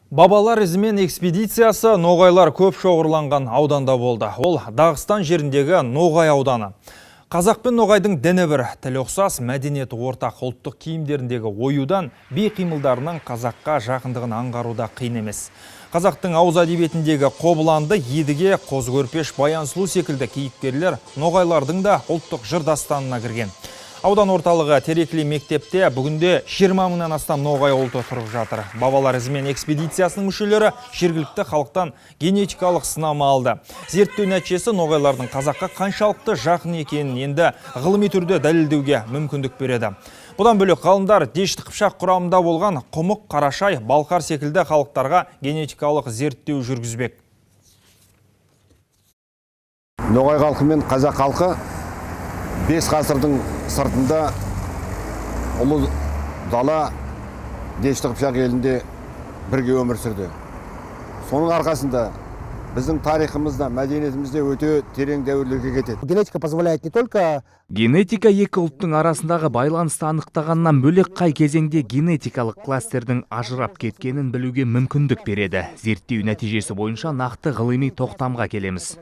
Бабалар ізімен экспедициясы ноғайлар көп шоғырланған ауданда болды. Ол Дағыстан жеріндегі Ноғай ауданы. Қазақ пен ноғайдың діні бір, тілі ұқсас, мәдениеті ортақ, ұлттық киімдеріндегі оюдан би қимылдарының қазаққа жақындығын аңғаруда қиын емес. Қазақтың ауыз әдебиетіндегі Қобыланды, Едіге, Қозы-көрпеш, Баян сұлу секілді кейіпкерлер ноғайлардың да ұлттық жыр дастанына кірген. Аудан орталығы Терекли мектепте бүгінде 20 мыңнан астам ноғай ұлты тұрып жатыр. Бабалар ізімен экспедициясының мүшелері жергілікті халықтан генетикалық сынама алды. Зерттеу нәтижесі ноғайлардың қазаққа қаншалықты жақын екенін енді ғылыми түрде дәлелдеуге мүмкіндік береді. Бұдан бөлек ғалымдар Дешті Қыпшақ құрамында болған Құмық, Қарашай, Балқар секілді халықтарға генетикалық зерттеу жүргізбек. Ноғай халқы мен қазақ халқы 5 ғасырдың сыртында ұлы дала Дешті Қыпшақ елінде бірге өмір сүрді. Соның арқасында біздің тарихымызда, мәдениетімізде өте терең дәуірлерге кетеді. Генетика позволяет не только... Генетика екі ұлттың арасындағы байланысты анықтағаннан бөлек қай кезеңде генетикалық кластердің ажырап кеткенін білуге мүмкіндік береді. Зерттеу нәтижесі бойынша нақты ғылыми тоқтамға келеміз.